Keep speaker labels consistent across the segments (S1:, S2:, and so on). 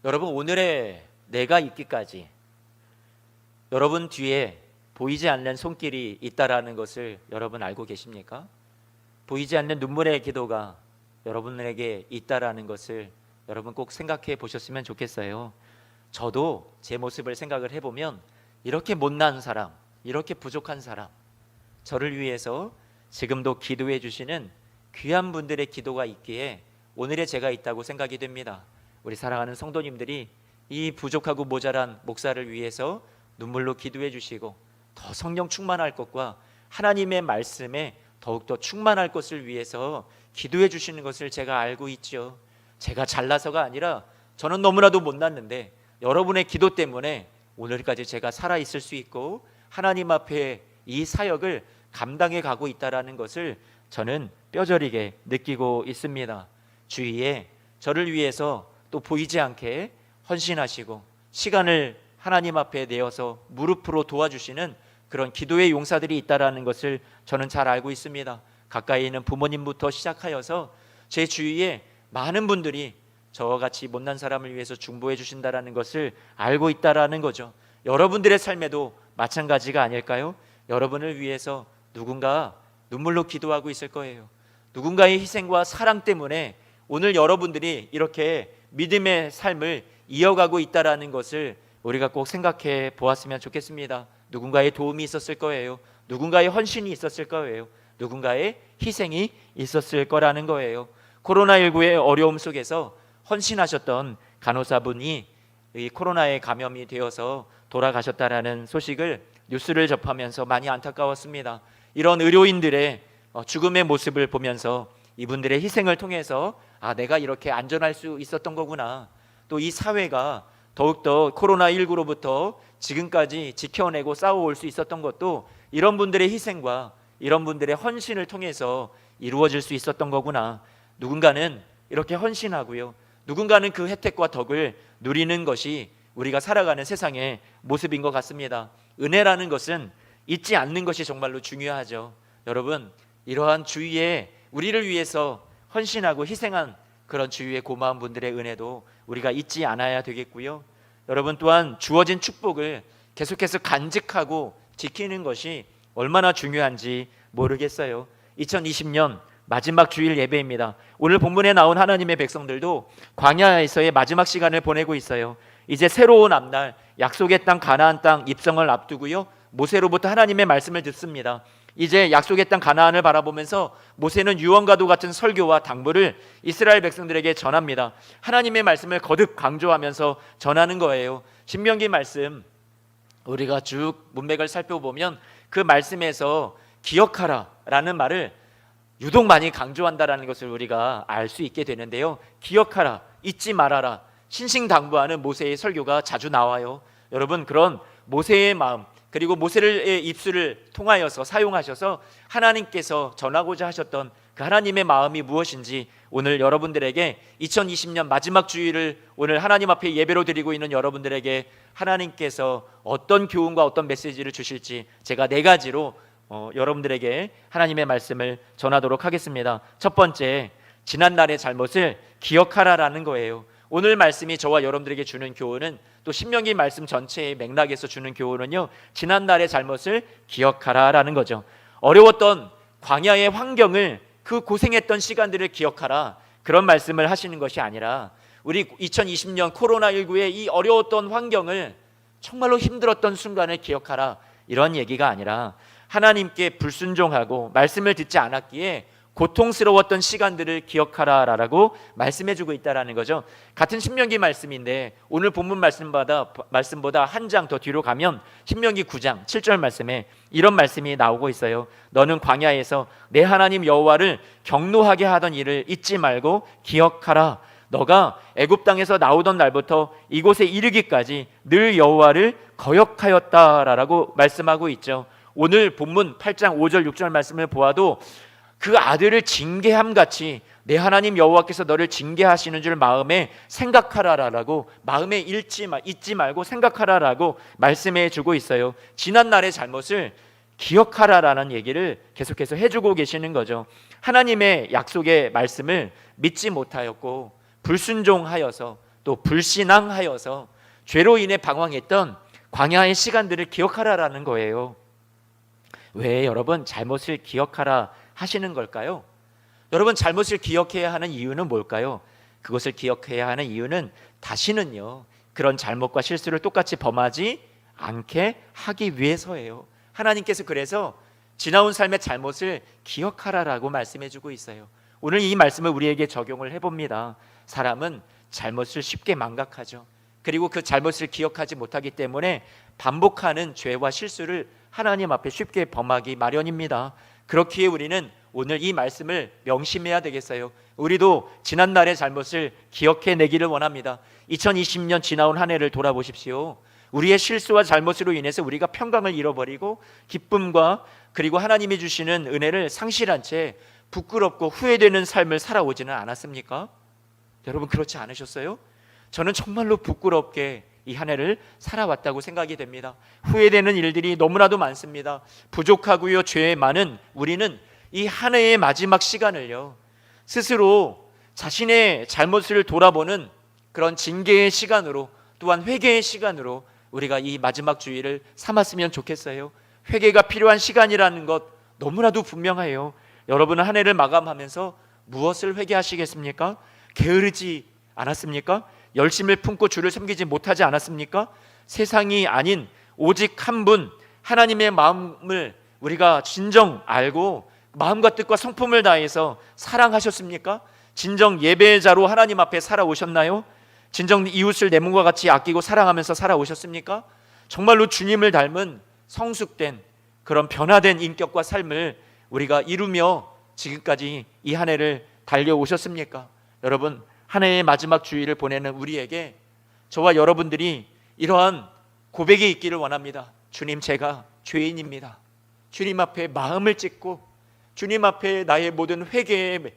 S1: 여러분, 오늘의 내가 있기까지 여러분 뒤에 보이지 않는 손길이 있다라는 것을 여러분 알고 계십니까? 보이지 않는 눈물의 기도가 여러분에게 있다라는 것을 여러분 꼭 생각해 보셨으면 좋겠어요. 저도 제 모습을 생각을 해보면 이렇게 못난 사람, 이렇게 부족한 사람, 저를 위해서 지금도 기도해 주시는 귀한 분들의 기도가 있기에 오늘의 제가 있다고 생각이 됩니다. 우리 사랑하는 성도님들이 이 부족하고 모자란 목사를 위해서 눈물로 기도해 주시고 더 성령 충만할 것과 하나님의 말씀에 더욱더 충만할 것을 위해서 기도해 주시는 것을 제가 알고 있죠. 제가 잘나서가 아니라 저는 너무나도 못났는데 여러분의 기도 때문에 오늘까지 제가 살아있을 수 있고 하나님 앞에 이 사역을 감당해 가고 있다는 것을 저는 뼈저리게 느끼고 있습니다. 주위에 저를 위해서 또 보이지 않게 헌신하시고 시간을 하나님 앞에 내어서 무릎으로 도와주시는 그런 기도의 용사들이 있다는 것을 저는 잘 알고 있습니다. 가까이 있는 부모님부터 시작하여서 제 주위에 많은 분들이 저와 같이 못난 사람을 위해서 중보해 주신다는 것을 알고 있다는 거죠. 여러분들의 삶에도 마찬가지가 아닐까요? 여러분을 위해서 누군가 눈물로 기도하고 있을 거예요. 누군가의 희생과 사랑 때문에 오늘 여러분들이 이렇게 믿음의 삶을 이어가고 있다는 것을 우리가 꼭 생각해 보았으면 좋겠습니다. 누군가의 도움이 있었을 거예요. 누군가의 헌신이 있었을 거예요. 누군가의 희생이 있었을 거라는 거예요. 코로나19의 어려움 속에서 헌신하셨던 간호사분이 이 코로나에 감염이 되어서 돌아가셨다라는 소식을 뉴스를 접하면서 많이 안타까웠습니다. 이런 의료인들의 죽음의 모습을 보면서 이분들의 희생을 통해서 내가 이렇게 안전할 수 있었던 거구나. 또 이 사회가 더욱더 코로나19로부터 지금까지 지켜내고 싸워올 수 있었던 것도 이런 분들의 희생과 이런 분들의 헌신을 통해서 이루어질 수 있었던 거구나. 누군가는 이렇게 헌신하고요, 누군가는 그 혜택과 덕을 누리는 것이 우리가 살아가는 세상의 모습인 것 같습니다. 은혜라는 것은 잊지 않는 것이 정말로 중요하죠. 여러분, 이러한 주위에 우리를 위해서 헌신하고 희생한 그런 주위의 고마운 분들의 은혜도 우리가 잊지 않아야 되겠고요. 여러분, 또한 주어진 축복을 계속해서 간직하고 지키는 것이 얼마나 중요한지 모르겠어요. 2020년 마지막 주일 예배입니다. 오늘 본문에 나온 하나님의 백성들도 광야에서의 마지막 시간을 보내고 있어요. 이제 새로운 앞날 약속의 땅 가나안 땅 입성을 앞두고요, 모세로부터 하나님의 말씀을 듣습니다. 이제 약속의 땅 가나안을 바라보면서 모세는 유언과도 같은 설교와 당부를 이스라엘 백성들에게 전합니다. 하나님의 말씀을 거듭 강조하면서 전하는 거예요. 신명기 말씀 우리가 쭉 문맥을 살펴보면 그 말씀에서 기억하라 라는 말을 유독 많이 강조한다라는 것을 우리가 알 수 있게 되는데요. 기억하라, 잊지 말아라, 신신당부하는 모세의 설교가 자주 나와요. 여러분, 그런 모세의 마음, 그리고 모세의 입술을 통하여서 사용하셔서 하나님께서 전하고자 하셨던 그 하나님의 마음이 무엇인지 오늘 여러분들에게 2020년 마지막 주일을 오늘 하나님 앞에 예배로 드리고 있는 여러분들에게 하나님께서 어떤 교훈과 어떤 메시지를 주실지 제가 4가지로 여러분들에게 하나님의 말씀을 전하도록 하겠습니다. 첫 번째, 지난날의 잘못을 기억하라라는 거예요. 오늘 말씀이 저와 여러분들에게 주는 교훈은, 또 신명기 말씀 전체의 맥락에서 주는 교훈은요, 지난날의 잘못을 기억하라라는 거죠. 어려웠던 광야의 환경을, 그 고생했던 시간들을 기억하라, 그런 말씀을 하시는 것이 아니라 우리 2020년 코로나19의 이 어려웠던 환경을, 정말로 힘들었던 순간을 기억하라, 이런 얘기가 아니라 하나님께 불순종하고 말씀을 듣지 않았기에 고통스러웠던 시간들을 기억하라라고 말씀해주고 있다라는 거죠. 같은 신명기 말씀인데 오늘 본문 말씀보다 한 장 더 뒤로 가면 신명기 9장 7절 말씀에 이런 말씀이 나오고 있어요. 너는 광야에서 내 하나님 여호와를 경노하게 하던 일을 잊지 말고 기억하라. 너가 애굽 땅에서 나오던 날부터 이곳에 이르기까지 늘 여호와를 거역하였다라고 말씀하고 있죠. 오늘 본문 8장 5절 6절 말씀을 보아도 그 아들을 징계함 같이 내 하나님 여호와께서 너를 징계하시는 줄 마음에 생각하라라고, 마음에 잊지 말고 생각하라라고 말씀해 주고 있어요. 지난날의 잘못을 기억하라라는 얘기를 계속해서 해주고 계시는 거죠. 하나님의 약속의 말씀을 믿지 못하였고 불순종하여서 또 불신앙하여서 죄로 인해 방황했던 광야의 시간들을 기억하라라는 거예요. 왜 여러분 잘못을 기억하라 하시는 걸까요? 여러분 잘못을 기억해야 하는 이유는 뭘까요? 그것을 기억해야 하는 이유는 다시는요 그런 잘못과 실수를 똑같이 범하지 않게 하기 위해서예요. 하나님께서 그래서 지나온 삶의 잘못을 기억하라라고 말씀해 주고 있어요. 오늘 이 말씀을 우리에게 적용을 해봅니다. 사람은 잘못을 쉽게 망각하죠. 그리고 그 잘못을 기억하지 못하기 때문에 반복하는 죄와 실수를 하나님 앞에 쉽게 범하기 마련입니다. 그렇기에 우리는 오늘 이 말씀을 명심해야 되겠어요. 우리도 지난날의 잘못을 기억해내기를 원합니다. 2020년 지나온 한 해를 돌아보십시오. 우리의 실수와 잘못으로 인해서 우리가 평강을 잃어버리고 기쁨과 그리고 하나님이 주시는 은혜를 상실한 채 부끄럽고 후회되는 삶을 살아오지는 않았습니까? 여러분 그렇지 않으셨어요? 저는 정말로 부끄럽게 이 한 해를 살아왔다고 생각이 됩니다. 후회되는 일들이 너무나도 많습니다. 부족하고요 죄에 많은 우리는 이 한 해의 마지막 시간을요 스스로 자신의 잘못을 돌아보는 그런 징계의 시간으로 또한 회개의 시간으로 우리가 이 마지막 주일을 삼았으면 좋겠어요. 회개가 필요한 시간이라는 것 너무나도 분명해요. 여러분은 한 해를 마감하면서 무엇을 회개하시겠습니까? 게으르지 않았습니까? 열심을 품고 주를 섬기지 못하지 않았습니까? 세상이 아닌 오직 한 분 하나님의 마음을 우리가 진정 알고 마음과 뜻과 성품을 다해서 사랑하셨습니까? 진정 예배자로 하나님 앞에 살아오셨나요? 진정 이웃을 내 몸과 같이 아끼고 사랑하면서 살아오셨습니까? 정말로 주님을 닮은 성숙된 그런 변화된 인격과 삶을 우리가 이루며 지금까지 이 한 해를 달려오셨습니까? 여러분 한 해의 마지막 주일을 보내는 우리에게 저와 여러분들이 이러한 고백이 있기를 원합니다. 주님 제가 죄인입니다. 주님 앞에 마음을 찢고 주님 앞에 나의 모든 회개의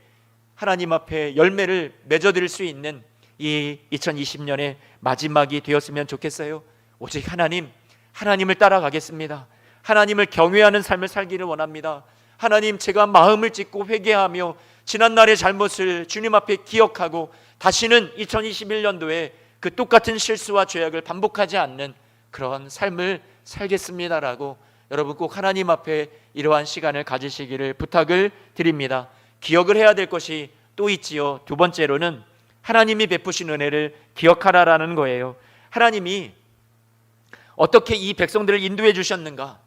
S1: 하나님 앞에 열매를 맺어드릴 수 있는 이 2020년의 마지막이 되었으면 좋겠어요. 오직 하나님을 따라가겠습니다. 하나님을 경외하는 삶을 살기를 원합니다. 하나님 제가 마음을 찢고 회개하며 지난날의 잘못을 주님 앞에 기억하고 다시는 2021년도에 그 똑같은 실수와 죄악을 반복하지 않는 그런 삶을 살겠습니다라고 여러분 꼭 하나님 앞에 이러한 시간을 가지시기를 부탁을 드립니다. 기억을 해야 될 것이 또 있지요. 두 번째로는 하나님이 베푸신 은혜를 기억하라라는 거예요. 하나님이 어떻게 이 백성들을 인도해 주셨는가?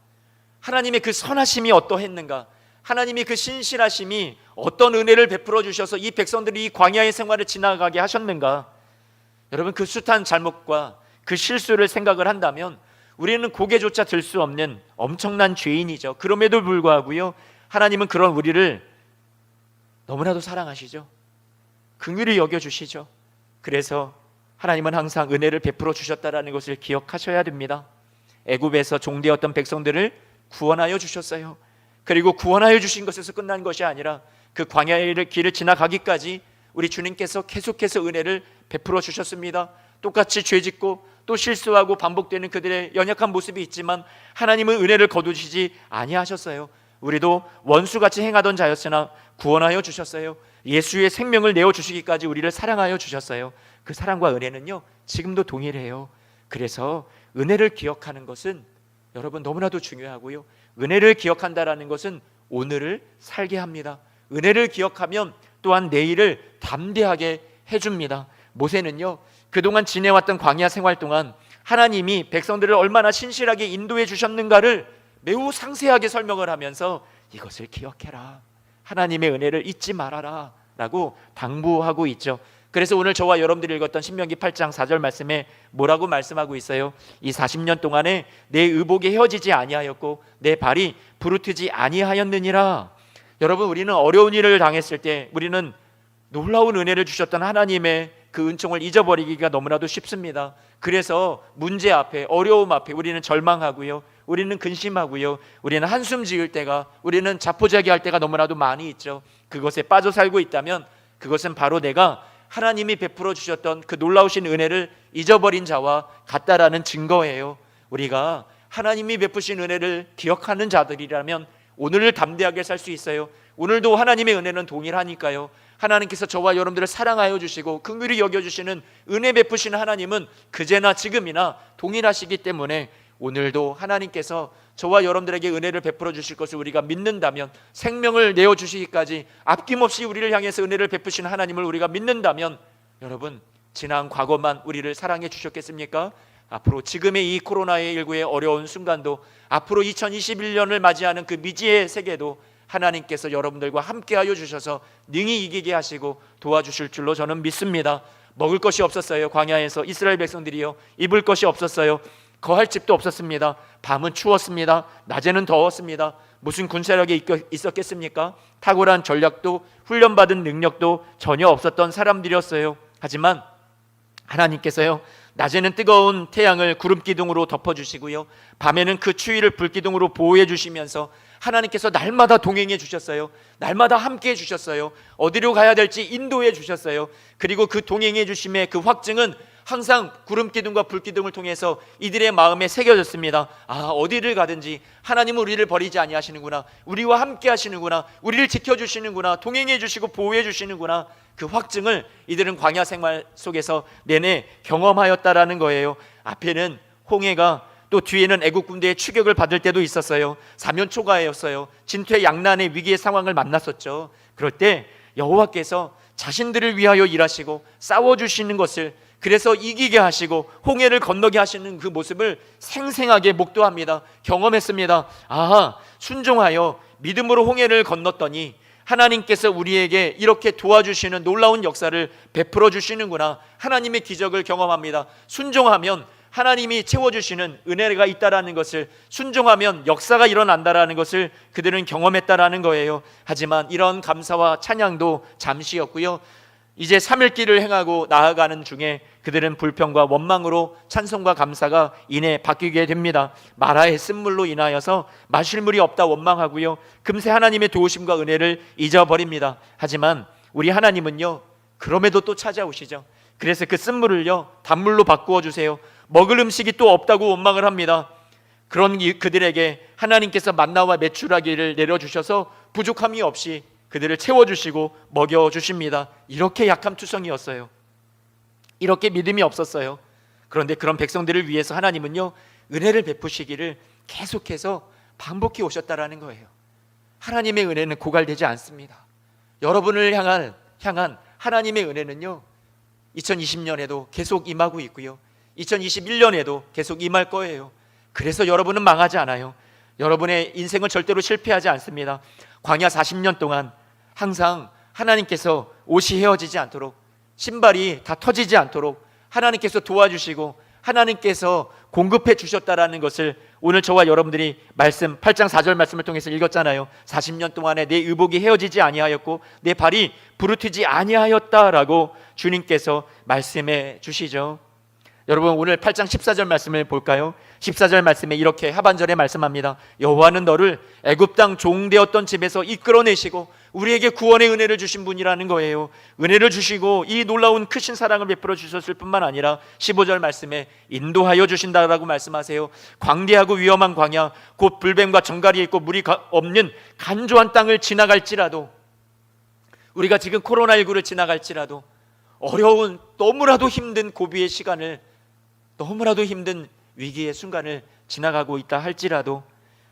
S1: 하나님의 그 선하심이 어떠했는가? 하나님이 그 신실하심이 어떤 은혜를 베풀어 주셔서 이 백성들이 이 광야의 생활을 지나가게 하셨는가? 여러분 그 숱한 잘못과 그 실수를 생각을 한다면 우리는 고개조차 들 수 없는 엄청난 죄인이죠. 그럼에도 불구하고요 하나님은 그런 우리를 너무나도 사랑하시죠. 긍휼히 여겨주시죠. 그래서 하나님은 항상 은혜를 베풀어 주셨다라는 것을 기억하셔야 됩니다. 애굽에서 종되었던 백성들을 구원하여 주셨어요. 그리고 구원하여 주신 것에서 끝난 것이 아니라 그 광야의 길을 지나가기까지 우리 주님께서 계속해서 은혜를 베풀어 주셨습니다. 똑같이 죄짓고 또 실수하고 반복되는 그들의 연약한 모습이 있지만 하나님은 은혜를 거두시지 아니하셨어요. 우리도 원수같이 행하던 자였으나 구원하여 주셨어요. 예수의 생명을 내어주시기까지 우리를 사랑하여 주셨어요. 그 사랑과 은혜는요 지금도 동일해요. 그래서 은혜를 기억하는 것은 여러분 너무나도 중요하고요 은혜를 기억한다라는 것은 오늘을 살게 합니다. 은혜를 기억하면 또한 내일을 담대하게 해줍니다. 모세는요 그동안 지내왔던 광야 생활 동안 하나님이 백성들을 얼마나 신실하게 인도해 주셨는가를 매우 상세하게 설명을 하면서 이것을 기억해라, 하나님의 은혜를 잊지 말아라 라고 당부하고 있죠. 그래서 오늘 저와 여러분들이 읽었던 신명기 8장 4절 말씀에 뭐라고 말씀하고 있어요? 이 40년 동안에 내 의복이 헤어지지 아니하였고 내 발이 부르트지 아니하였느니라. 여러분 우리는 어려운 일을 당했을 때 우리는 놀라운 은혜를 주셨던 하나님의 그 은총을 잊어버리기가 너무나도 쉽습니다. 그래서 문제 앞에 어려움 앞에 우리는 절망하고요 우리는 근심하고요 우리는 한숨 지을 때가 우리는 자포자기할 때가 너무나도 많이 있죠. 그것에 빠져 살고 있다면 그것은 바로 내가 하나님이 베풀어 주셨던 그 놀라우신 은혜를 잊어버린 자와 같다라는 증거예요. 우리가 하나님이 베푸신 은혜를 기억하는 자들이라면 오늘을 담대하게 살 수 있어요. 오늘도 하나님의 은혜는 동일하니까요. 하나님께서 저와 여러분들을 사랑하여 주시고 긍휼히 여겨주시는 은혜 베푸시는 하나님은 그제나 지금이나 동일하시기 때문에 오늘도 하나님께서 저와 여러분들에게 은혜를 베풀어 주실 것을 우리가 믿는다면, 생명을 내어주시기까지 아낌없이 우리를 향해서 은혜를 베푸시는 하나님을 우리가 믿는다면, 여러분, 지난 과거만 우리를 사랑해 주셨겠습니까? 앞으로 지금의 이 코로나19의 어려운 순간도, 앞으로 2021년을 맞이하는 그 미지의 세계도 하나님께서 여러분들과 함께하여 주셔서 능히 이기게 하시고 도와주실 줄로 저는 믿습니다. 먹을 것이 없었어요. 광야에서 이스라엘 백성들이요, 입을 것이 없었어요. 거할 집도 없었습니다. 밤은 추웠습니다. 낮에는 더웠습니다. 무슨 군사력이 있었겠습니까? 탁월한 전략도 훈련받은 능력도 전혀 없었던 사람들이었어요. 하지만 하나님께서요, 낮에는 뜨거운 태양을 구름 기둥으로 덮어주시고요, 밤에는 그 추위를 불 기둥으로 보호해 주시면서 하나님께서 날마다 동행해 주셨어요. 날마다 함께해 주셨어요. 어디로 가야 될지 인도해 주셨어요. 그리고 그 동행해 주심의 그 확증은 항상 구름 기둥과 불 기둥을 통해서 이들의 마음에 새겨졌습니다. 어디를 가든지 하나님은 우리를 버리지 아니하시는구나, 우리와 함께 하시는구나, 우리를 지켜주시는구나, 동행해 주시고 보호해 주시는구나. 그 확증을 이들은 광야 생활 속에서 내내 경험하였다라는 거예요. 앞에는 홍해가, 또 뒤에는 애국 군대의 추격을 받을 때도 있었어요. 사면초가였어요. 진퇴양난의 위기의 상황을 만났었죠. 그럴 때 여호와께서 자신들을 위하여 일하시고 싸워주시는 것을, 그래서 이기게 하시고 홍해를 건너게 하시는 그 모습을 생생하게 목도합니다. 경험했습니다. 순종하여 믿음으로 홍해를 건넜더니 하나님께서 우리에게 이렇게 도와주시는 놀라운 역사를 베풀어 주시는구나. 하나님의 기적을 경험합니다. 순종하면 하나님이 채워주시는 은혜가 있다라는 것을, 순종하면 역사가 일어난다라는 것을 그들은 경험했다라는 거예요. 하지만 이런 감사와 찬양도 잠시였고요, 이제 3일 길을 행하고 나아가는 중에 그들은 불평과 원망으로 찬송과 감사가 이내 바뀌게 됩니다. 마라의 쓴물로 인하여서 마실 물이 없다 원망하고요, 금세 하나님의 도우심과 은혜를 잊어버립니다. 하지만 우리 하나님은요, 그럼에도 또 찾아오시죠. 그래서 그 쓴물을요, 단물로 바꾸어 주세요. 먹을 음식이 또 없다고 원망을 합니다. 그런 그들에게 하나님께서 만나와 메추라기를 내려주셔서 부족함이 없이 그들을 채워주시고 먹여주십니다. 이렇게 약함 투성이었어요. 이렇게 믿음이 없었어요. 그런데 그런 백성들을 위해서 하나님은요, 은혜를 베푸시기를 계속해서 반복해 오셨다라는 거예요. 하나님의 은혜는 고갈되지 않습니다. 여러분을 향한 하나님의 은혜는요, 2020년에도 계속 임하고 있고요, 2021년에도 계속 임할 거예요. 그래서 여러분은 망하지 않아요. 여러분의 인생은 절대로 실패하지 않습니다. 광야 40년 동안 항상 하나님께서 옷이 헤어지지 않도록, 신발이 다 터지지 않도록 하나님께서 도와주시고 하나님께서 공급해 주셨다라는 것을 오늘 저와 여러분들이 말씀 8장 4절 말씀을 통해서 읽었잖아요. 40년 동안에 내 의복이 헤어지지 아니하였고 내 발이 부르트지 아니하였다라고 주님께서 말씀해 주시죠. 여러분, 오늘 8장 14절 말씀을 볼까요? 14절 말씀에 이렇게 하반절에 말씀합니다. 여호와는 너를 애굽 땅 종되었던 집에서 이끌어내시고 우리에게 구원의 은혜를 주신 분이라는 거예요. 은혜를 주시고 이 놀라운 크신 사랑을 베풀어 주셨을 뿐만 아니라 15절 말씀에 인도하여 주신다라고 말씀하세요. 광대하고 위험한 광야, 곧 불뱀과 정갈이 있고 물이 없는 간조한 땅을 지나갈지라도, 우리가 지금 코로나19를 지나갈지라도, 어려운 너무나도 힘든 고비의 시간을, 너무나도 힘든 위기의 순간을 지나가고 있다 할지라도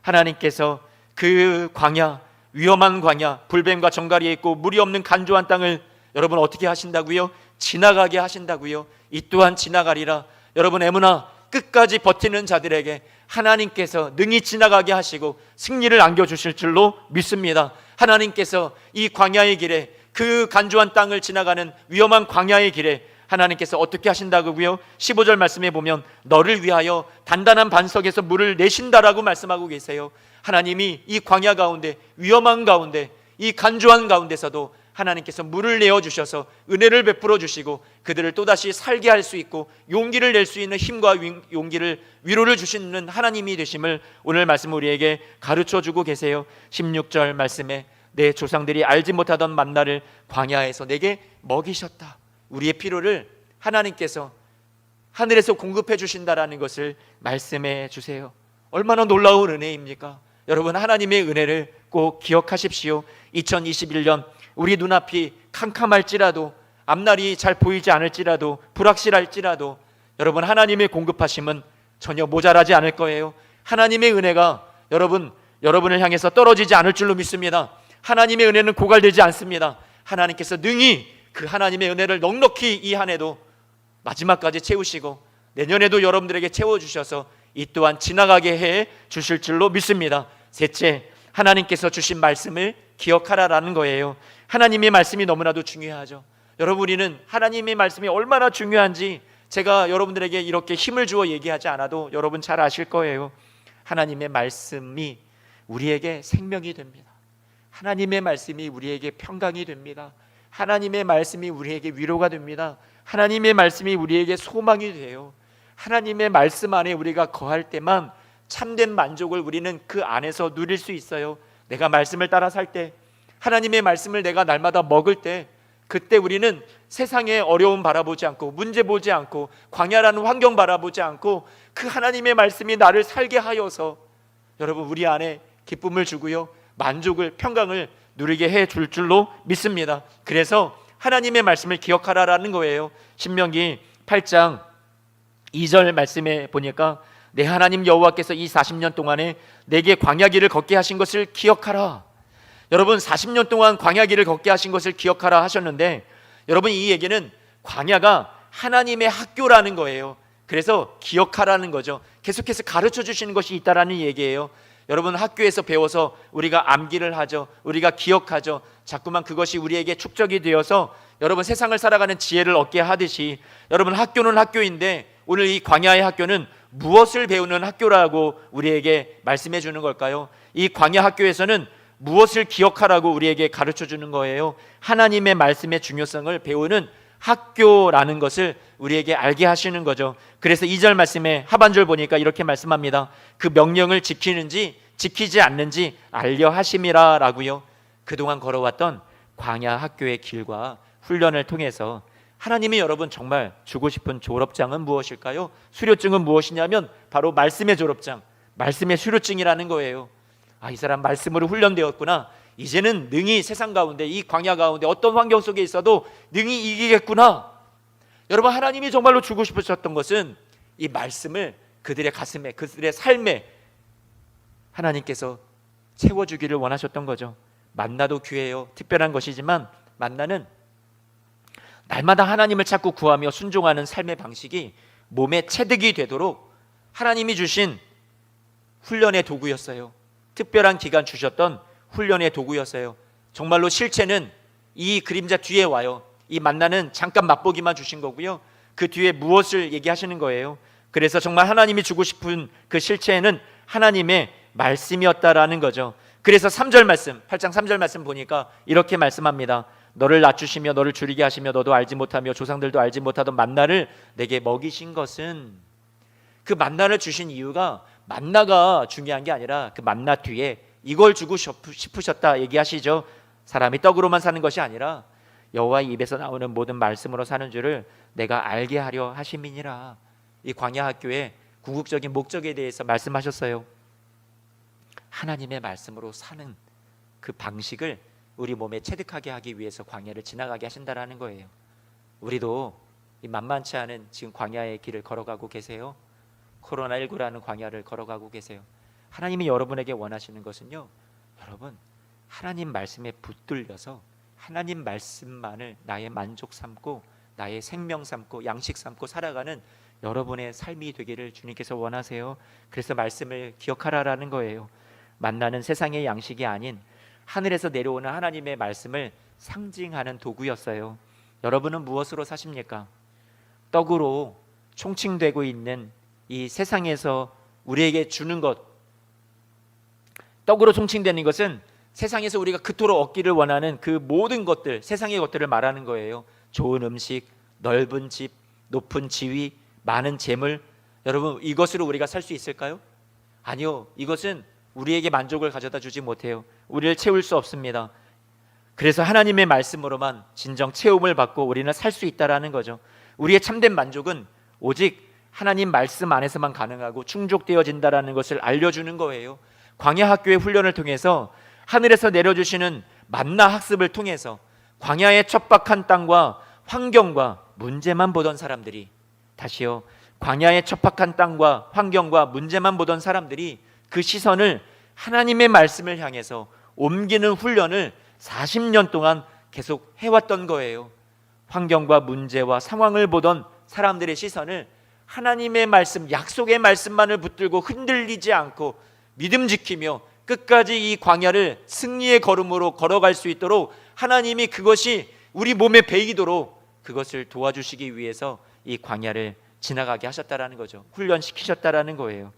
S1: 하나님께서 그 광야, 위험한 광야, 불뱀과 정갈이 있고 물이 없는 간조한 땅을 여러분 어떻게 하신다고요? 지나가게 하신다고요. 이 또한 지나가리라. 여러분, 에무나 끝까지 버티는 자들에게 하나님께서 능히 지나가게 하시고 승리를 안겨주실 줄로 믿습니다. 하나님께서 이 광야의 길에, 그 간조한 땅을 지나가는 위험한 광야의 길에 하나님께서 어떻게 하신다고요? 15절 말씀에 보면 너를 위하여 단단한 반석에서 물을 내신다라고 말씀하고 계세요. 하나님이 이 광야 가운데, 위험한 가운데, 이 간조한 가운데서도 하나님께서 물을 내어주셔서 은혜를 베풀어 주시고 그들을 또다시 살게 할 수 있고 용기를 낼 수 있는 힘과 용기를, 위로를 주시는 하나님이 되심을 오늘 말씀 우리에게 가르쳐주고 계세요. 16절 말씀에 내 조상들이 알지 못하던 만나를 광야에서 내게 먹이셨다. 우리의 필요를 하나님께서 하늘에서 공급해 주신다라는 것을 말씀해 주세요. 얼마나 놀라운 은혜입니까? 여러분, 하나님의 은혜를 꼭 기억하십시오. 2021년 우리 눈앞이 캄캄할지라도, 앞날이 잘 보이지 않을지라도, 불확실할지라도 여러분, 하나님의 공급하심은 전혀 모자라지 않을 거예요. 하나님의 은혜가 여러분을 향해서 떨어지지 않을 줄로 믿습니다. 하나님의 은혜는 고갈되지 않습니다. 하나님께서 능히 그 하나님의 은혜를 넉넉히 이 한 해도 마지막까지 채우시고 내년에도 여러분들에게 채워주셔서 이 또한 지나가게 해 주실 줄로 믿습니다. 셋째, 하나님께서 주신 말씀을 기억하라라는 거예요. 하나님의 말씀이 너무나도 중요하죠. 여러분, 우리는 하나님의 말씀이 얼마나 중요한지 제가 여러분들에게 이렇게 힘을 주어 얘기하지 않아도 여러분 잘 아실 거예요. 하나님의 말씀이 우리에게 생명이 됩니다. 하나님의 말씀이 우리에게 평강이 됩니다. 하나님의 말씀이 우리에게 위로가 됩니다. 하나님의 말씀이 우리에게 소망이 돼요. 하나님의 말씀 안에 우리가 거할 때만 참된 만족을 우리는 그 안에서 누릴 수 있어요. 내가 말씀을 따라 살 때, 하나님의 말씀을 내가 날마다 먹을 때, 그때 우리는 세상의 어려움 바라보지 않고, 문제 보지 않고, 광야라는 환경 바라보지 않고, 그 하나님의 말씀이 나를 살게 하여서 여러분, 우리 안에 기쁨을 주고요, 만족을, 평강을 누리게 해 줄 줄로 믿습니다. 그래서 하나님의 말씀을 기억하라라는 거예요. 신명기 8장 2절 말씀에 보니까 내 하나님 여호와께서 이 40년 동안에 내게 광야길을 걷게 하신 것을 기억하라. 여러분, 40년 동안 광야길을 걷게 하신 것을 기억하라 하셨는데, 여러분, 이 얘기는 광야가 하나님의 학교라는 거예요. 그래서 기억하라는 거죠. 계속해서 가르쳐 주시는 것이 있다라는 얘기예요. 여러분, 학교에서 배워서 우리가 암기를 하죠. 우리가 기억하죠. 자꾸만 그것이 우리에게 축적이 되어서 여러분, 세상을 살아가는 지혜를 얻게 하듯이, 여러분, 학교는 학교인데 오늘 이 광야의 학교는 무엇을 배우는 학교라고 우리에게 말씀해 주는 걸까요? 이 광야 학교에서는 무엇을 기억하라고 우리에게 가르쳐 주는 거예요? 하나님의 말씀의 중요성을 배우는 학교라는 것을 우리에게 알게 하시는 거죠. 그래서 2절 말씀에 하반절 보니까 이렇게 말씀합니다. 그 명령을 지키는지 지키지 않는지 알려 하심이라 라고요. 그동안 걸어왔던 광야 학교의 길과 훈련을 통해서 하나님이 여러분 정말 주고 싶은 졸업장은 무엇일까요? 수료증은 무엇이냐면 바로 말씀의 졸업장, 말씀의 수료증이라는 거예요. 아, 이 사람 말씀으로 훈련되었구나. 이제는 능히 세상 가운데, 이 광야 가운데 어떤 환경 속에 있어도 능히 이기겠구나. 여러분, 하나님이 정말로 주고 싶으셨던 것은 이 말씀을 그들의 가슴에, 그들의 삶에 하나님께서 채워주기를 원하셨던 거죠. 만나도 귀해요. 특별한 것이지만 만나는 날마다 하나님을 찾고 구하며 순종하는 삶의 방식이 몸에 체득이 되도록 하나님이 주신 훈련의 도구였어요. 특별한 기간 주셨던 훈련의 도구였어요. 정말로 실체는 이 그림자 뒤에 와요. 이 만나는 잠깐 맛보기만 주신 거고요, 그 뒤에 무엇을 얘기하시는 거예요. 그래서 정말 하나님이 주고 싶은 그 실체는 하나님의 말씀이었다라는 거죠. 그래서 3절 말씀, 8장 3절 말씀 보니까 이렇게 말씀합니다. 너를 낮추시며 너를 줄이게 하시며 너도 알지 못하며 조상들도 알지 못하던 만나를 내게 먹이신 것은, 그 만나를 주신 이유가 만나가 중요한 게 아니라 그 만나 뒤에 이걸 주고 싶으셨다 얘기하시죠. 사람이 떡으로만 사는 것이 아니라 여호와의 입에서 나오는 모든 말씀으로 사는 줄을 내가 알게 하려 하심이니라. 이 광야 학교의 궁극적인 목적에 대해서 말씀하셨어요. 하나님의 말씀으로 사는 그 방식을 우리 몸에 체득하게 하기 위해서 광야를 지나가게 하신다라는 거예요. 우리도 이 만만치 않은 지금 광야의 길을 걸어가고 계세요. 코로나19라는 광야를 걸어가고 계세요. 하나님이 여러분에게 원하시는 것은요, 여러분, 하나님 말씀에 붙들려서 하나님 말씀만을 나의 만족 삼고 나의 생명 삼고 양식 삼고 살아가는 여러분의 삶이 되기를 주님께서 원하세요. 그래서 말씀을 기억하라라는 거예요. 만나는 세상의 양식이 아닌 하늘에서 내려오는 하나님의 말씀을 상징하는 도구였어요. 여러분은 무엇으로 사십니까? 떡으로 총칭되고 있는 이 세상에서 우리에게 주는 것, 떡으로 총칭되는 것은 세상에서 우리가 그토록 얻기를 원하는 그 모든 것들, 세상의 것들을 말하는 거예요. 좋은 음식, 넓은 집, 높은 지위, 많은 재물. 여러분, 이것으로 우리가 살 수 있을까요? 아니요. 이것은 우리에게 만족을 가져다 주지 못해요. 우리를 채울 수 없습니다. 그래서 하나님의 말씀으로만 진정 체험을 받고 우리는 살 수 있다라는 거죠. 우리의 참된 만족은 오직 하나님 말씀 안에서만 가능하고 충족되어진다라는 것을 알려주는 거예요. 광야 학교의 훈련을 통해서 하늘에서 내려주시는 만나 학습을 통해서 광야의 척박한 땅과 환경과 문제만 보던 사람들이, 다시요, 광야의 척박한 땅과 환경과 문제만 보던 사람들이 그 시선을 하나님의 말씀을 향해서 옮기는 훈련을 40년 동안 계속 해왔던 거예요. 환경과 문제와 상황을 보던 사람들의 시선을 하나님의 말씀, 약속의 말씀만을 붙들고 흔들리지 않고 믿음 지키며 끝까지 이 광야를 승리의 걸음으로 걸어갈 수 있도록 하나님이 그것이 우리 몸에 배이도록 그것을 도와주시기 위해서 이 광야를 지나가게 하셨다라는 거죠. 훈련시키셨다라는 거예요.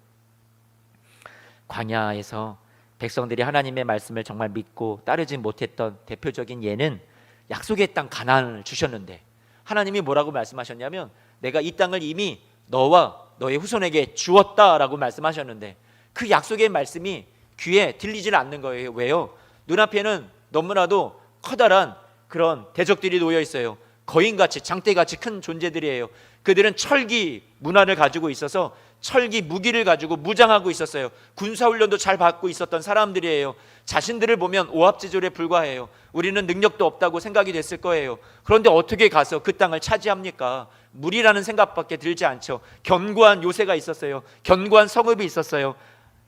S1: 광야에서 백성들이 하나님의 말씀을 정말 믿고 따르지 못했던 대표적인 예는 약속의 땅 가나안을 주셨는데 하나님이 뭐라고 말씀하셨냐면 내가 이 땅을 이미 너와 너의 후손에게 주었다라고 말씀하셨는데 그 약속의 말씀이 귀에 들리질 않는 거예요. 왜요? 눈앞에는 너무나도 커다란 그런 대적들이 놓여 있어요. 거인같이 장대같이 큰 존재들이에요. 그들은 철기 문화를 가지고 있어서 철기 무기를 가지고 무장하고 있었어요. 군사훈련도 잘 받고 있었던 사람들이에요. 자신들을 보면 오합지졸에 불과해요. 우리는 능력도 없다고 생각이 됐을 거예요. 그런데 어떻게 가서 그 땅을 차지합니까? 무리라는 생각밖에 들지 않죠. 견고한 요새가 있었어요. 견고한 성읍이 있었어요.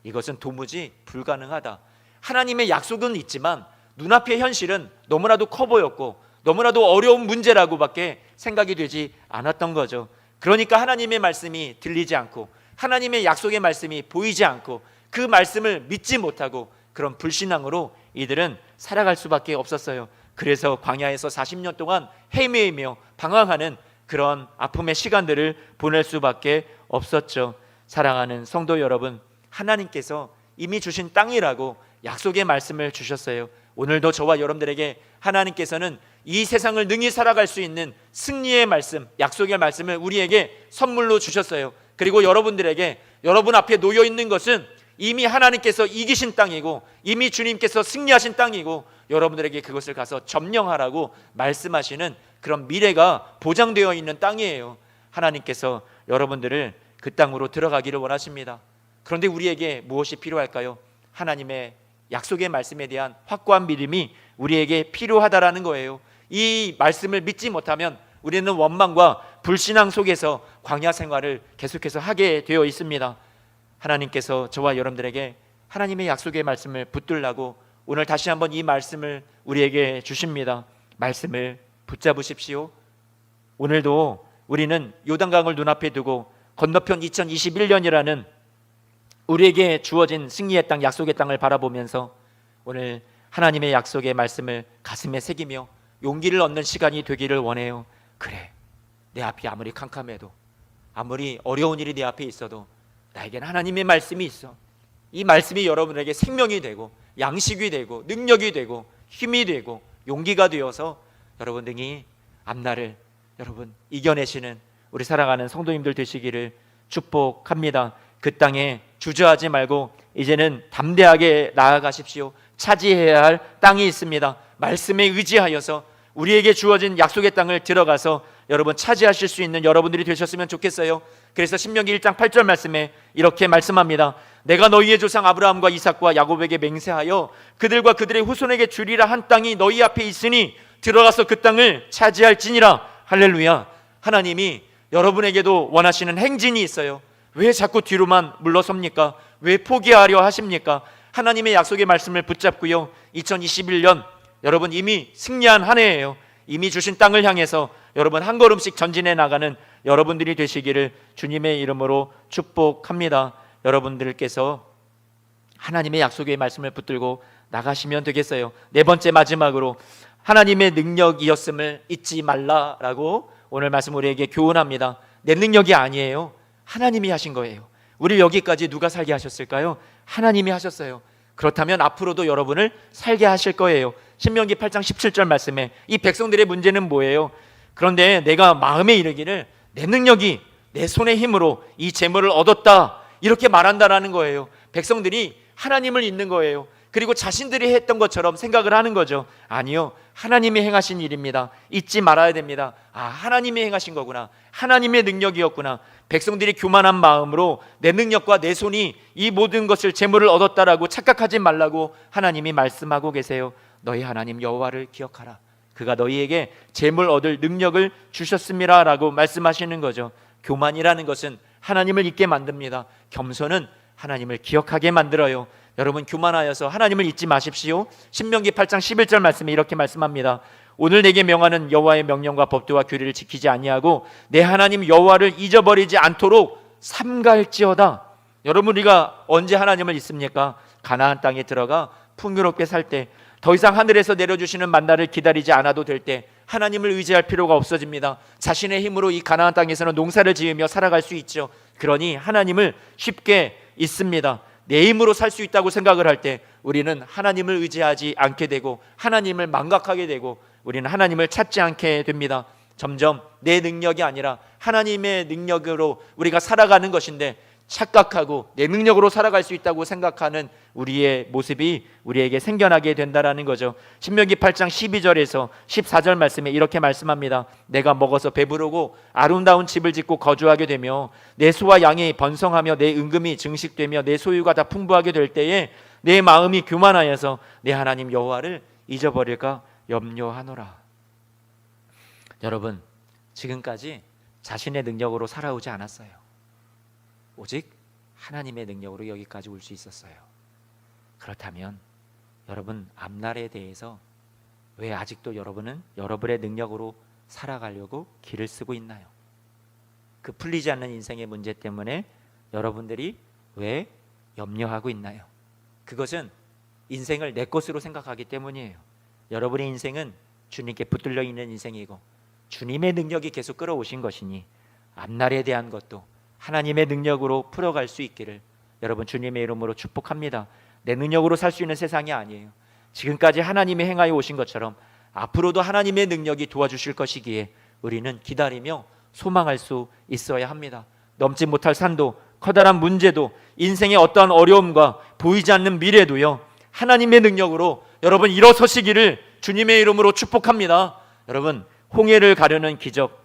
S1: 이것은 도무지 불가능하다. 하나님의 약속은 있지만 눈앞의 현실은 너무나도 커 보였고 너무나도 어려운 문제라고밖에 생각이 되지 않았던 거죠. 그러니까 하나님의 말씀이 들리지 않고 하나님의 약속의 말씀이 보이지 않고 그 말씀을 믿지 못하고 그런 불신앙으로 이들은 살아갈 수밖에 없었어요. 그래서 광야에서 40년 동안 헤매이며 방황하는 그런 아픔의 시간들을 보낼 수밖에 없었죠. 사랑하는 성도 여러분, 하나님께서 이미 주신 땅이라고 약속의 말씀을 주셨어요. 오늘도 저와 여러분들에게 하나님께서는 이 세상을 능히 살아갈 수 있는 승리의 말씀, 약속의 말씀을 우리에게 선물로 주셨어요. 그리고 여러분들에게 여러분 앞에 놓여 있는 것은 이미 하나님께서 이기신 땅이고 이미 주님께서 승리하신 땅이고 여러분들에게 그것을 가서 점령하라고 말씀하시는 그런 미래가 보장되어 있는 땅이에요. 하나님께서 여러분들을 그 땅으로 들어가기를 원하십니다. 그런데 우리에게 무엇이 필요할까요? 하나님의 약속의 말씀에 대한 확고한 믿음이 우리에게 필요하다라는 거예요. 이 말씀을 믿지 못하면 우리는 원망과 불신앙 속에서 광야 생활을 계속해서 하게 되어 있습니다. 하나님께서 저와 여러분들에게 하나님의 약속의 말씀을 붙들라고 오늘 다시 한번 이 말씀을 우리에게 주십니다. 말씀을 붙잡으십시오. 오늘도 우리는 요단강을 눈앞에 두고 건너편 2021년이라는 우리에게 주어진 승리의 땅, 약속의 땅을 바라보면서 오늘 하나님의 약속의 말씀을 가슴에 새기며 용기를 얻는 시간이 되기를 원해요. 그래, 내 앞이 아무리 캄캄해도 아무리 어려운 일이 내 앞에 있어도 나에게는 하나님의 말씀이 있어. 이 말씀이 여러분에게 생명이 되고 양식이 되고 능력이 되고 힘이 되고 용기가 되어서 여러분 등이 앞날을 여러분 이겨내시는 우리 사랑하는 성도님들 되시기를 축복합니다. 그 땅에 주저하지 말고 이제는 담대하게 나아가십시오. 차지해야 할 땅이 있습니다. 말씀에 의지하여서 우리에게 주어진 약속의 땅을 들어가서 여러분 차지하실 수 있는 여러분들이 되셨으면 좋겠어요. 그래서 신명기 1장 8절 말씀에 이렇게 말씀합니다. 내가 너희의 조상 아브라함과 이삭과 야곱에게 맹세하여 그들과 그들의 후손에게 주리라 한 땅이 너희 앞에 있으니 들어가서 그 땅을 차지할지니라. 할렐루야. 하나님이 여러분에게도 원하시는 행진이 있어요. 왜 자꾸 뒤로만 물러섭니까? 왜 포기하려 하십니까? 하나님의 약속의 말씀을 붙잡고요, 2021년 여러분 이미 승리한 한 해예요. 이미 주신 땅을 향해서 여러분 한 걸음씩 전진해 나가는 여러분들이 되시기를 주님의 이름으로 축복합니다. 여러분들께서 하나님의 약속의 말씀을 붙들고 나가시면 되겠어요. 네 번째 마지막으로 하나님의 능력이었음을 잊지 말라라고 오늘 말씀 우리에게 교훈합니다. 내 능력이 아니에요. 하나님이 하신 거예요. 우리 여기까지 누가 살게 하셨을까요? 하나님이 하셨어요. 그렇다면 앞으로도 여러분을 살게 하실 거예요. 신명기 8장 17절 말씀에 이 백성들의 문제는 뭐예요? 그런데 내가 마음에 이르기를 내 능력이 내 손의 힘으로 이 재물을 얻었다 이렇게 말한다라는 거예요. 백성들이 하나님을 잊는 거예요. 그리고 자신들이 했던 것처럼 생각을 하는 거죠. 아니요, 하나님이 행하신 일입니다. 잊지 말아야 됩니다. 하나님이 행하신 거구나, 하나님의 능력이었구나. 백성들이 교만한 마음으로 내 능력과 내 손이 이 모든 것을 재물을 얻었다라고 착각하지 말라고 하나님이 말씀하고 계세요. 너희 하나님 여호와를 기억하라. 그가 너희에게 재물 얻을 능력을 주셨습니다 라고 말씀하시는 거죠. 교만이라는 것은 하나님을 잊게 만듭니다. 겸손은 하나님을 기억하게 만들어요. 여러분, 교만하여서 하나님을 잊지 마십시오. 신명기 8장 11절 말씀에 이렇게 말씀합니다. 오늘 내게 명하는 여호와의 명령과 법도와 규례를 지키지 아니하고 내 하나님 여호와를 잊어버리지 않도록 삼가할지어다. 여러분, 우리가 언제 하나님을 잊습니까? 가나안 땅에 들어가 풍요롭게 살 때, 더 이상 하늘에서 내려주시는 만나를 기다리지 않아도 될 때 하나님을 의지할 필요가 없어집니다. 자신의 힘으로 이 가나안 땅에서는 농사를 지으며 살아갈 수 있죠. 그러니 하나님을 쉽게 잊습니다. 내 힘으로 살 수 있다고 생각을 할 때 우리는 하나님을 의지하지 않게 되고 하나님을 망각하게 되고 우리는 하나님을 찾지 않게 됩니다. 점점 내 능력이 아니라 하나님의 능력으로 우리가 살아가는 것인데, 착각하고 내 능력으로 살아갈 수 있다고 생각하는 우리의 모습이 우리에게 생겨나게 된다라는 거죠. 신명기 8장 12절에서 14절 말씀에 이렇게 말씀합니다. 내가 먹어서 배부르고 아름다운 집을 짓고 거주하게 되며 내 소와 양이 번성하며 내 은금이 증식되며 내 소유가 다 풍부하게 될 때에 내 마음이 교만하여서 내 하나님 여호와를 잊어버릴까 염려하노라. 여러분, 지금까지 자신의 능력으로 살아오지 않았어요. 오직 하나님의 능력으로 여기까지 올 수 있었어요. 그렇다면 여러분, 앞날에 대해서 왜 아직도 여러분은 여러분의 능력으로 살아가려고 길을 쓰고 있나요? 그 풀리지 않는 인생의 문제 때문에 여러분들이 왜 염려하고 있나요? 그것은 인생을 내 것으로 생각하기 때문이에요. 여러분의 인생은 주님께 붙들려 있는 인생이고 주님의 능력이 계속 끌어오신 것이니 앞날에 대한 것도 하나님의 능력으로 풀어갈 수 있기를 여러분 주님의 이름으로 축복합니다. 내 능력으로 살 수 있는 세상이 아니에요. 지금까지 하나님이 행하여 오신 것처럼 앞으로도 하나님의 능력이 도와주실 것이기에 우리는 기다리며 소망할 수 있어야 합니다. 넘지 못할 산도, 커다란 문제도, 인생의 어떠한 어려움과 보이지 않는 미래도요, 하나님의 능력으로 여러분 일어서시기를 주님의 이름으로 축복합니다. 여러분, 홍해를 가르는 기적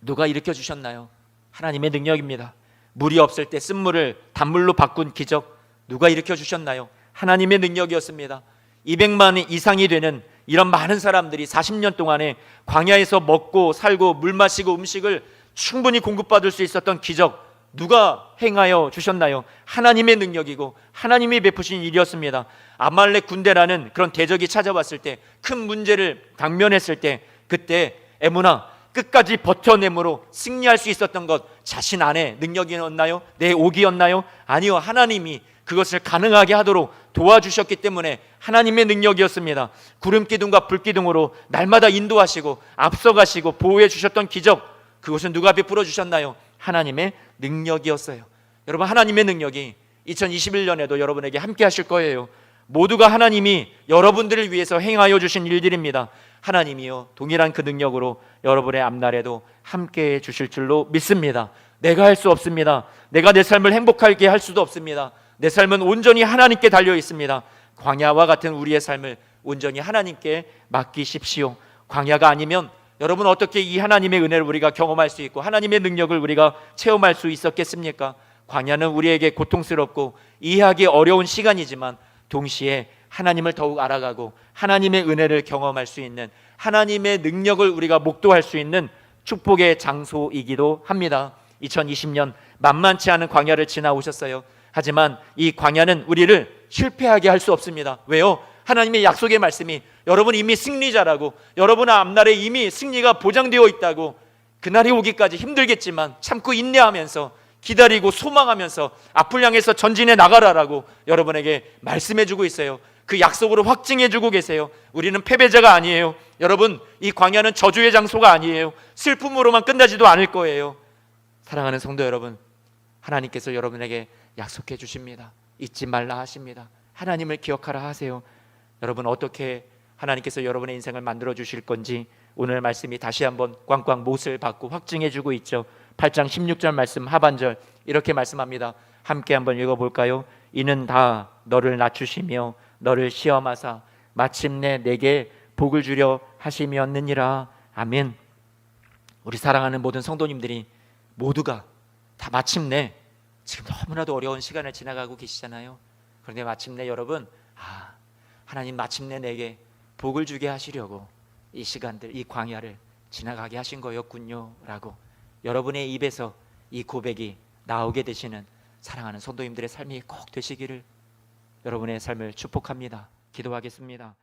S1: 누가 일으켜 주셨나요? 하나님의 능력입니다. 물이 없을 때 쓴물을 단물로 바꾼 기적 누가 일으켜 주셨나요? 하나님의 능력이었습니다. 200만 이상이 되는 이런 많은 사람들이 40년 동안에 광야에서 먹고 살고 물 마시고 음식을 충분히 공급받을 수 있었던 기적 누가 행하여 주셨나요? 하나님의 능력이고 하나님이 베푸신 일이었습니다. 아말렉 군대라는 그런 대적이 찾아왔을 때, 큰 문제를 당면했을 때, 그때 에므나 끝까지 버텨내므로 승리할 수 있었던 것, 자신 안에 능력이었나요? 내 옥이었나요? 아니요, 하나님이 그것을 가능하게 하도록 도와주셨기 때문에 하나님의 능력이었습니다. 구름 기둥과 불 기둥으로 날마다 인도하시고 앞서가시고 보호해 주셨던 기적, 그것은 누가 베풀어 주셨나요? 하나님의 능력이었어요. 여러분, 하나님의 능력이 2021년에도 여러분에게 함께 하실 거예요. 모두가 하나님이 여러분들을 위해서 행하여 주신 일들입니다. 하나님이요, 동일한 그 능력으로 여러분의 앞날에도 함께 해 주실 줄로 믿습니다. 내가 할 수 없습니다. 내가 내 삶을 행복하게 할 수도 없습니다. 내 삶은 온전히 하나님께 달려 있습니다. 광야와 같은 우리의 삶을 온전히 하나님께 맡기십시오. 광야가 아니면 여러분 어떻게 이 하나님의 은혜를 우리가 경험할 수 있고 하나님의 능력을 우리가 체험할 수 있었겠습니까? 광야는 우리에게 고통스럽고 이해하기 어려운 시간이지만 동시에 하나님을 더욱 알아가고 하나님의 은혜를 경험할 수 있는, 하나님의 능력을 우리가 목도할 수 있는 축복의 장소이기도 합니다. 2020년 만만치 않은 광야를 지나오셨어요. 하지만 이 광야는 우리를 실패하게 할 수 없습니다. 왜요? 하나님의 약속의 말씀이 여러분 이미 승리자라고, 여러분의 앞날에 이미 승리가 보장되어 있다고, 그날이 오기까지 힘들겠지만 참고 인내하면서 기다리고 소망하면서 앞을 향해서 전진해 나가라라고 여러분에게 말씀해주고 있어요. 그 약속으로 확증해주고 계세요. 우리는 패배자가 아니에요. 여러분, 이 광야는 저주의 장소가 아니에요. 슬픔으로만 끝나지도 않을 거예요. 사랑하는 성도 여러분, 하나님께서 여러분에게 약속해 주십니다. 잊지 말라 하십니다. 하나님을 기억하라 하세요. 여러분, 어떻게 하나님께서 여러분의 인생을 만들어 주실 건지 오늘 말씀이 다시 한번 꽝꽝 못을 받고 확증해 주고 있죠. 8장 16절 말씀 하반절 이렇게 말씀합니다. 함께 한번 읽어볼까요? 이는 다 너를 낮추시며 너를 시험하사 마침내 내게 복을 주려 하심이었느니라. 아멘. 우리 사랑하는 모든 성도님들이 모두가 다 마침내 지금 너무나도 어려운 시간을 지나가고 계시잖아요. 그런데 마침내 여러분, 하나님 마침내 내게 복을 주게 하시려고 이 시간들, 이 광야를 지나가게 하신 거였군요 라고 여러분의 입에서 이 고백이 나오게 되시는 사랑하는 성도님들의 삶이 꼭 되시기를 여러분의 삶을 축복합니다. 기도하겠습니다.